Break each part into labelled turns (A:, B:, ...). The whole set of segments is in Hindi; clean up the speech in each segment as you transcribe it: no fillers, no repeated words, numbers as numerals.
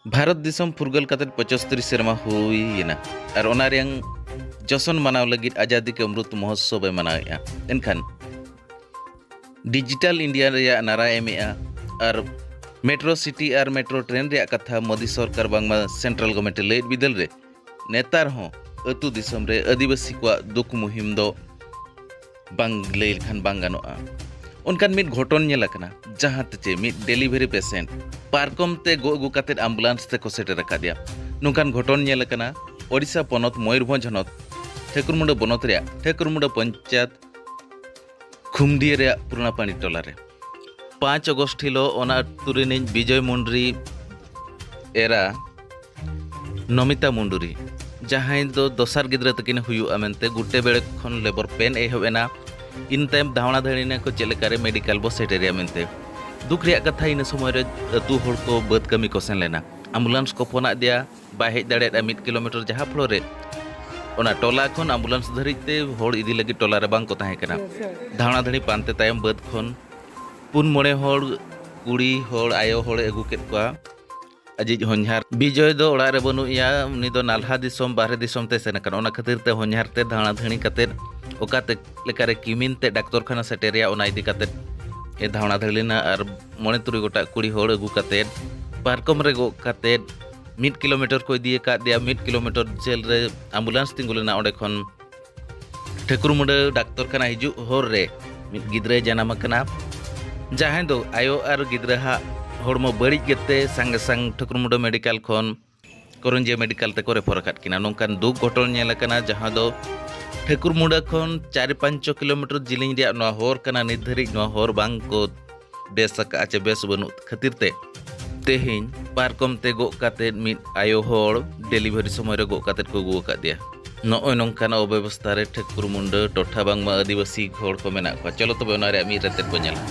A: भारत दिसम फुरगल कतेत 75 सेरमा हुईना और ओना रेंग जशन मनाव लगित आजादी के अमृत महोत्सव ए मनावेआ एनखान डिजिटल इंडिया रेया नारा एमेआ और मेट्रो सिटी और मेट्रो ट्रेन रेया कथा मोदी सरकार बांगमा सेंट्रल गवर्नमेंट लेट बिदल रे नेतार हो अतु दिसम रे आदिवासी को दुख मुहिम दो बांग लई लखान बांग गानोआ उनकान मिट घटन नेल आकना जहां ते मिट डिलीवरी पेशेंट पार्कम ते गो अगु काते एम्बुलेंस ते को सेटर रखादिया नुकान घटन नेल आकना ओडिशा पनत मयूरभंज हनत ठेकुरमुंडा बनत रे ठेकुरमुंडा पंचायत खुमडी रे पुराना पानी टोला रे 5 अगस्त हिलो ओना तुरिनि विजय मुंडरी एरा नमिता मुंडरी जहां दो दोसार गिद्रा तकिन हुयुआ मेनते गुटे बेले खन लेबर पेन एहबेना इन टाइम धावना धड़ीने को चेलेकारे मेडिकल बो सेटेरिया मेनते दुख रिया कथा इन समय रे अतु होड़ को बद कमी को सेन लेना एम्बुलेंस को फोना दिया बाय हेज दाड़े 1 किलोमीटर जहां फ्लो रे ओना टोला खन एम्बुलेंस धरिते होड़ इदी लगी टोला रे बांग को ताहे कना धावना धड़ी पानते तायम बद खन पुन मोड़े होड़ कुड़ी होड़ आयो होड़ एगु केत को अजिज होन्हार विजय दो ओड़ा रे बनुया उनी दो नालहा दिसम बाहरे दिसम ते सेन कना ओना खातिर ते होन्हार ते धावना धणी कते ओकाते लेकारे किमिन ते डाक्टर खाना सेटेरिया ओना इदी कते ए धावना धड़ीना और मोने तुरी गोटा कुड़ी होड़ अगु कते पार्कम रे गो कते 1 किलोमीटर को इदी का दिया 1 किलोमीटर जेल रे एम्बुलेंस तिंगुलेना ओडे खन ठेकुरमुंडा डाक्टर खाना हिजु होर रे मिट गिद्रे जनाम कना जहां दो आयो और गिद्रा हड़मो बड़ी गेते संग संग ठकुरमुंडा मेडिकल खन करंजिया मेडिकल ते को रेफर काट किना नोंकान दुख घटन नेल कना जहां दो ठेकुरमुंडा खन 4-5 किलोमीटर जिलिंग रिया नो होर कना निर्धारी नो होर बांग को बेस आचे बेस बनु खातिर ते तेहिं पार्कम ते गो काते मिट आयो होर डिलीवरी समय रे गो काते को गो का दिया नोय नोंकान अव्यवस्था रे ठेकुरमुंडा टोठा बांगमा आदिवासी होर को मेना को चलो तबे ओना रे मी रेते को नेला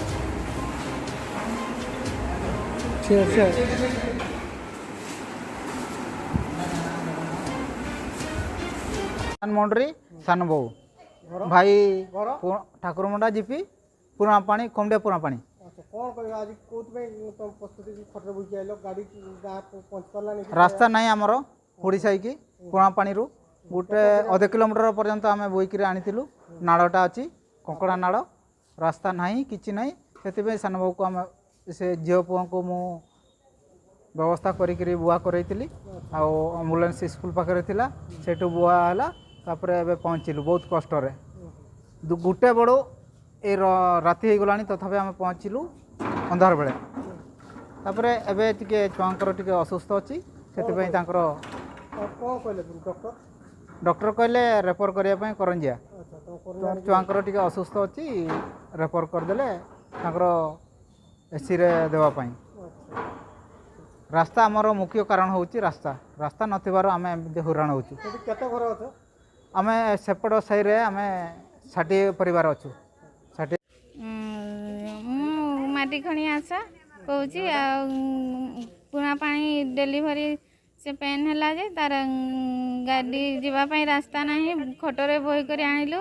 B: मंडरी सान बो भाई ठाकुरमुंडा जीपी पुराना पानी कमडिया पुराना पानी रास्ता नहीं आमर ओडिशा की पुराना पानी रु गोटे 1.5 किलोमीटर पर्यंत आम बोईक आनी नाड़टा अच्छी कंकड़ा नाड़ रास्ता नहीं किसी नहीं से सान बाबू को आम से झील पुओं को मु व्यवस्था करी बुआ करई एम्बुलेंस स्कूल पाखे थिला सेठू बुआ है तापर एबे पहुँचलु बहुत कष्ट गोटे बड़ ए राति हो गलानी तथापि आम पहुँचलु अंधार बेले तापर एबे टिके छुआंकर टिके असुस्थ अच्छी से डॉक्टर कहले रेफर करने करंजिया छुआंकर टिके असुस्थ अच्छी रेफर करदे एसी रे देवाई रास्ता आमर मुख्य कारण हूँ रास्ता रास्ता नथिबार आम हईराण हो आम सेपट साई रे आम 60 परिवार अच्छु 60
C: माटी खणी आशा कहूँ पुना पानी डिलीवरी से पेन है जे तार गाड़ी जीवाई रास्ता नहीं खटरे बोही कर आणिलु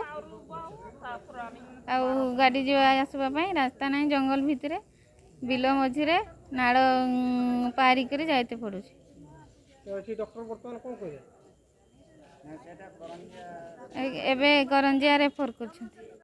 C: गाड़ी जीवा आसवाई रास्ता नहीं जंगल भितर बिल मझिरे नाड़ पारी कर जाते पड़ू एबे करंजिया रेफर कर